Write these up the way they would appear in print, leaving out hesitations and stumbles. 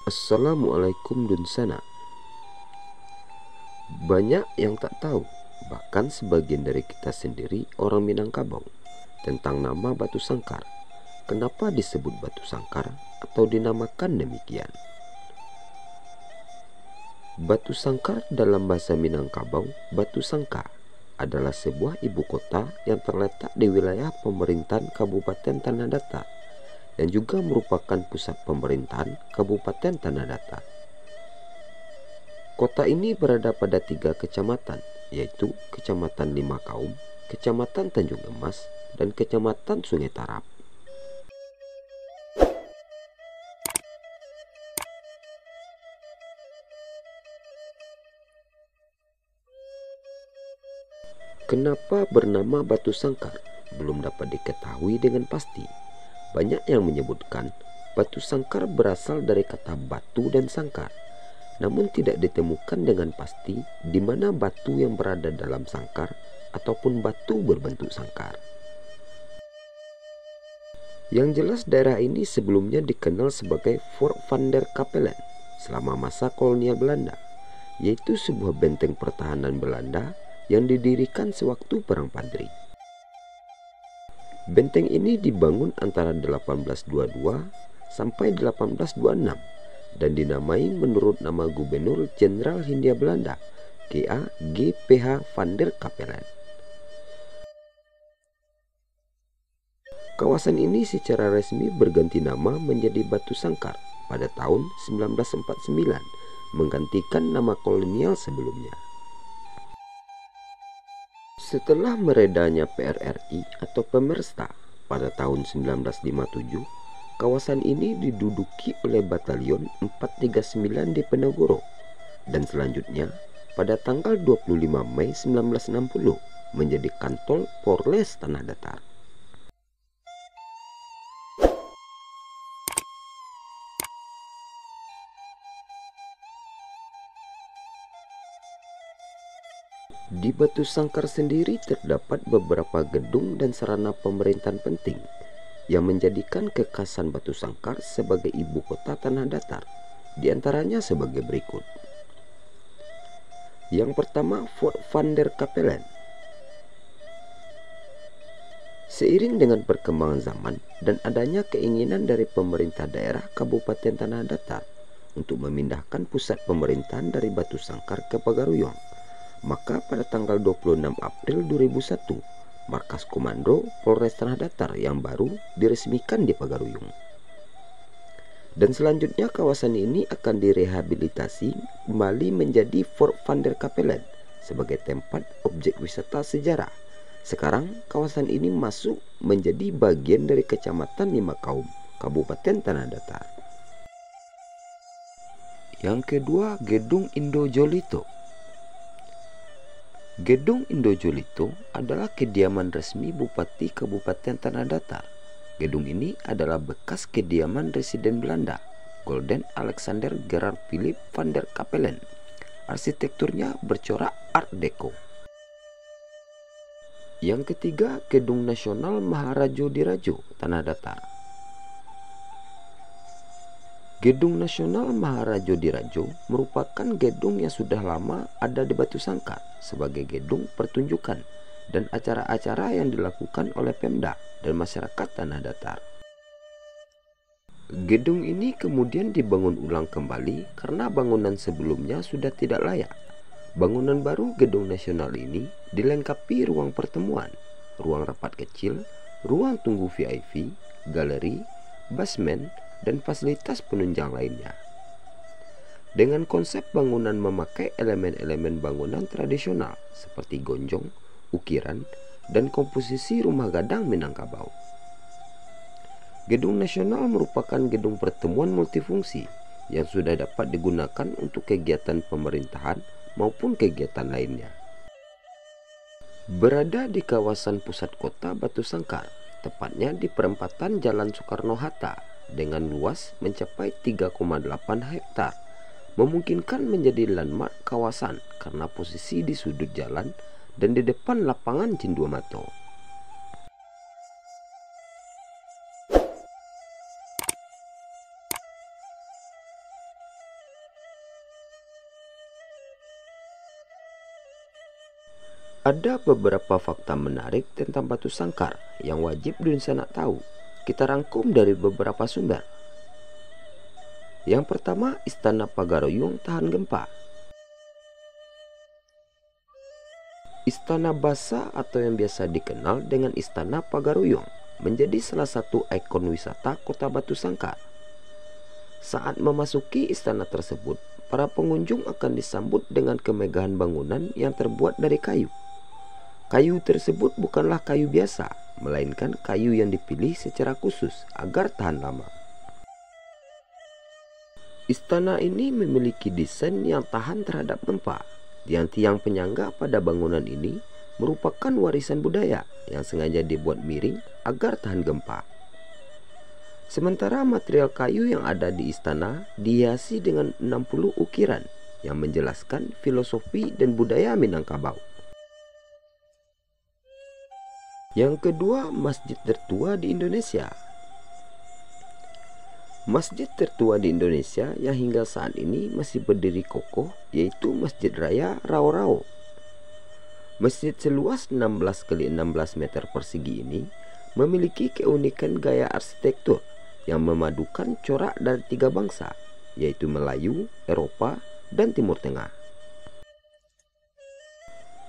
Assalamualaikum Dunsana. Banyak yang tak tahu, bahkan sebagian dari kita sendiri orang Minangkabau, tentang nama Batu Sangkar. Kenapa disebut Batu Sangkar atau dinamakan demikian? Batu Sangkar dalam bahasa Minangkabau, Batu Sangka, adalah sebuah ibu kota yang terletak di wilayah pemerintahan Kabupaten Tanah Datar dan juga merupakan pusat pemerintahan Kabupaten Tanah Datar. Kota ini berada pada 3 kecamatan, yaitu Kecamatan Lima Kaum, Kecamatan Tanjung Emas, dan Kecamatan Sungai Tarap. Kenapa bernama Batu Sangkar? Belum dapat diketahui dengan pasti. Banyak yang menyebutkan Batu Sangkar berasal dari kata batu dan sangkar, namun tidak ditemukan dengan pasti di mana batu yang berada dalam sangkar ataupun batu berbentuk sangkar. Yang jelas daerah ini sebelumnya dikenal sebagai Fort van der Capellen selama masa kolonial Belanda, yaitu sebuah benteng pertahanan Belanda yang didirikan sewaktu Perang Padri. Benteng ini dibangun antara 1822 sampai 1826 dan dinamai menurut nama Gubernur Jenderal Hindia Belanda, G.A. G.P.H. van der Capellen. Kawasan ini secara resmi berganti nama menjadi Batu Sangkar pada tahun 1949, menggantikan nama kolonial sebelumnya. Setelah meredanya PRRI atau Pemersta pada tahun 1957, kawasan ini diduduki oleh Batalion 439 di Penogoro, dan selanjutnya pada tanggal 25 Mei 1960 menjadi Kantol Polres Tanah Datar. Di Batu Sangkar sendiri terdapat beberapa gedung dan sarana pemerintahan penting yang menjadikan kekhasan Batu Sangkar sebagai ibu kota Tanah Datar, di antaranya sebagai berikut. Yang pertama, Fort van der Capellen. Seiring dengan perkembangan zaman dan adanya keinginan dari pemerintah daerah Kabupaten Tanah Datar untuk memindahkan pusat pemerintahan dari Batu Sangkar ke Pagaruyung, maka pada tanggal 26 April 2001, markas komando Polres Tanah Datar yang baru diresmikan di Pagaruyung. Dan selanjutnya kawasan ini akan direhabilitasi kembali menjadi Fort van der Capellen sebagai tempat objek wisata sejarah. Sekarang kawasan ini masuk menjadi bagian dari Kecamatan Lima Kaum, Kabupaten Tanah Datar. Yang kedua, Gedung Indo Jolito. Gedung Indo Jolito adalah kediaman resmi Bupati Kabupaten Tanah Datar. Gedung ini adalah bekas kediaman residen Belanda, Golden Alexander Gerard Philip van der Capellen. Arsitekturnya bercorak Art Deco. Yang ketiga, Gedung Nasional Maharajo Dirajo, Tanah Datar. Gedung Nasional Maharajo Dirajo merupakan gedung yang sudah lama ada di Batu Sangkar sebagai gedung pertunjukan dan acara-acara yang dilakukan oleh Pemda dan masyarakat Tanah Datar. Gedung ini kemudian dibangun ulang kembali karena bangunan sebelumnya sudah tidak layak. Bangunan baru Gedung Nasional ini dilengkapi ruang pertemuan, ruang rapat kecil, ruang tunggu VIP, galeri, basement, dan fasilitas penunjang lainnya. Dengan konsep bangunan memakai elemen-elemen bangunan tradisional seperti gonjong, ukiran, dan komposisi rumah gadang Minangkabau. Gedung Nasional merupakan gedung pertemuan multifungsi yang sudah dapat digunakan untuk kegiatan pemerintahan maupun kegiatan lainnya. Berada di kawasan pusat kota Batu Sangkar, tepatnya di perempatan Jalan Soekarno-Hatta dengan luas mencapai 3,8 hektar, memungkinkan menjadi landmark kawasan karena posisi di sudut jalan dan di depan lapangan Cinduamato. Ada beberapa fakta menarik tentang batu sangkar yang wajib Dunsa nak tahu. Kita rangkum dari beberapa sumber. Yang pertama, Istana Pagaruyung tahan gempa. Istana Basa atau yang biasa dikenal dengan Istana Pagaruyung menjadi salah satu ikon wisata kota Batu Sangkar. Saat memasuki istana tersebut, para pengunjung akan disambut dengan kemegahan bangunan yang terbuat dari kayu. Kayu tersebut bukanlah kayu biasa, melainkan kayu yang dipilih secara khusus agar tahan lama. Istana ini memiliki desain yang tahan terhadap gempa. Tiang-tiang penyangga pada bangunan ini merupakan warisan budaya yang sengaja dibuat miring agar tahan gempa. Sementara material kayu yang ada di istana dihiasi dengan 60 ukiran yang menjelaskan filosofi dan budaya Minangkabau. Yang kedua, masjid tertua di Indonesia. Masjid tertua di Indonesia yang hingga saat ini masih berdiri kokoh yaitu Masjid Raya Rao-Rao. Masjid seluas 16 kali 16 meter persegi ini memiliki keunikan gaya arsitektur yang memadukan corak dari 3 bangsa, yaitu Melayu, Eropa, dan Timur Tengah.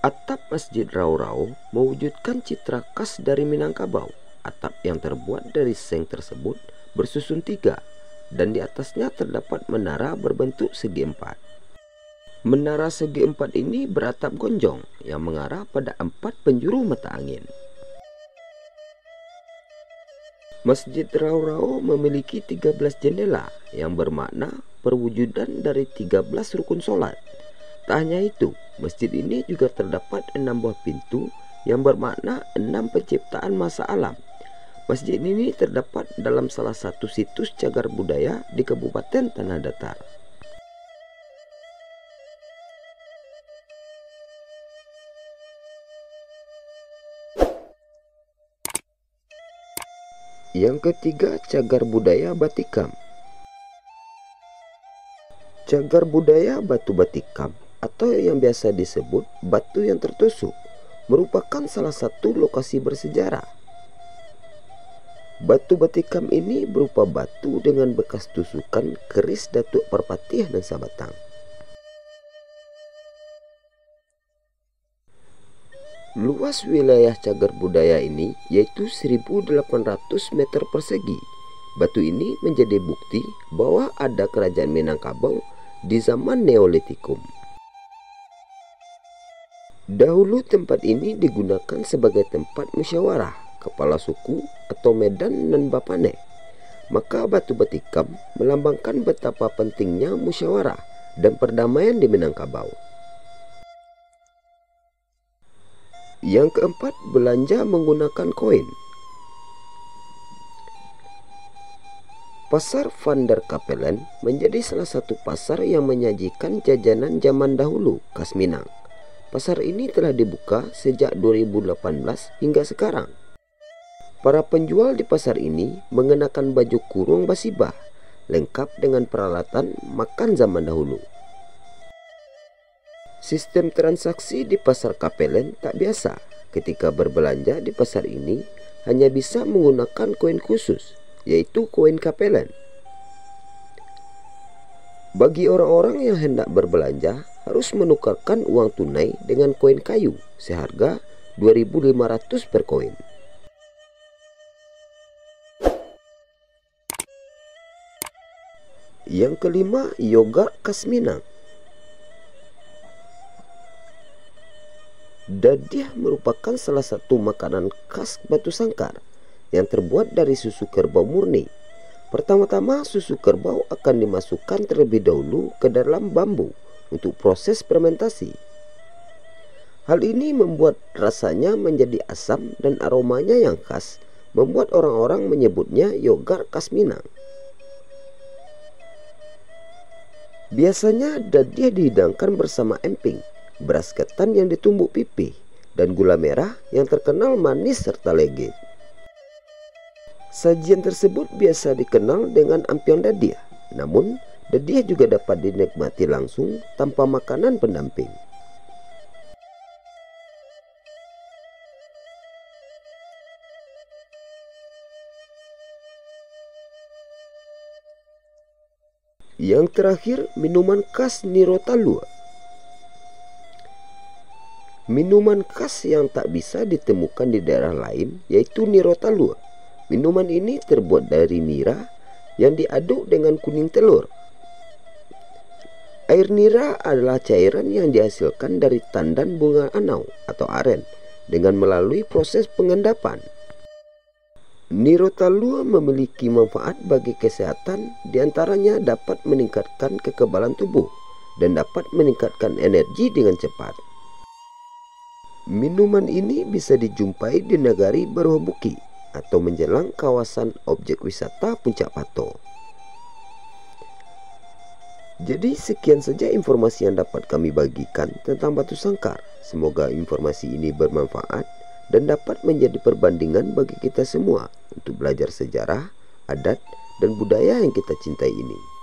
Atap Masjid Rao-Rao mewujudkan citra khas dari Minangkabau. Atap yang terbuat dari seng tersebut bersusun 3 dan di atasnya terdapat menara berbentuk segi 4. Menara segi 4 ini beratap gonjong yang mengarah pada 4 penjuru mata angin. Masjid Rao-Rao memiliki 13 jendela yang bermakna perwujudan dari 13 rukun solat. Tak hanya itu, masjid ini juga terdapat 6 buah pintu yang bermakna 6 penciptaan masa alam. Masjid ini terdapat dalam salah satu situs cagar budaya di Kabupaten Tanah Datar. Yang ketiga, cagar budaya Batikam. Cagar budaya Batu Batikam atau yang biasa disebut batu yang tertusuk merupakan salah satu lokasi bersejarah. Batu Batikam ini berupa batu dengan bekas tusukan keris Datuk Perpatih dan Sabatang. Luas wilayah cagar budaya ini yaitu 1.800 meter persegi. Batu ini menjadi bukti bahwa ada kerajaan Minangkabau di zaman Neolitikum. Dahulu tempat ini digunakan sebagai tempat musyawarah kepala suku atau medan nan bapane. Maka Batu Batikam melambangkan betapa pentingnya musyawarah dan perdamaian di Minangkabau. Yang keempat, belanja menggunakan koin. Pasar Van der Kapellen menjadi salah satu pasar yang menyajikan jajanan zaman dahulu khas Minang. Pasar ini telah dibuka sejak 2018 hingga sekarang. Para penjual di pasar ini mengenakan baju kurung basibah, lengkap dengan peralatan makan zaman dahulu. Sistem transaksi di pasar Kapellen tak biasa. Ketika berbelanja di pasar ini hanya bisa menggunakan koin khusus, yaitu koin Kapellen. Bagi orang-orang yang hendak berbelanja harus menukarkan uang tunai dengan koin kayu seharga 2.500 per koin. Yang kelima, yogurt khas Minang. Dadiah merupakan salah satu makanan khas Batu Sangkar yang terbuat dari susu kerbau murni. Pertama-tama susu kerbau akan dimasukkan terlebih dahulu ke dalam bambu untuk proses fermentasi. Hal ini membuat rasanya menjadi asam dan aromanya yang khas, membuat orang-orang menyebutnya yogurt khas Minang. Biasanya dadiah dihidangkan bersama emping, beras ketan yang ditumbuk pipih, dan gula merah yang terkenal manis serta legit. Sajian tersebut biasa dikenal dengan ampiang dadiah, namun dadiah juga dapat dinikmati langsung tanpa makanan pendamping. Yang terakhir, minuman khas Nirotalua. Minuman khas yang tak bisa ditemukan di daerah lain yaitu Nirotalua. Minuman ini terbuat dari nira yang diaduk dengan kuning telur. Air nira adalah cairan yang dihasilkan dari tandan bunga anau atau aren dengan melalui proses pengendapan. Nirotalua memiliki manfaat bagi kesehatan, diantaranya dapat meningkatkan kekebalan tubuh dan dapat meningkatkan energi dengan cepat. Minuman ini bisa dijumpai di Nagari Barobuki atau menjelang kawasan objek wisata Puncak Pato. Jadi sekian saja informasi yang dapat kami bagikan tentang batu sangkar. Semoga informasi ini bermanfaat dan dapat menjadi perbandingan bagi kita semua untuk belajar sejarah, adat, dan budaya yang kita cintai ini.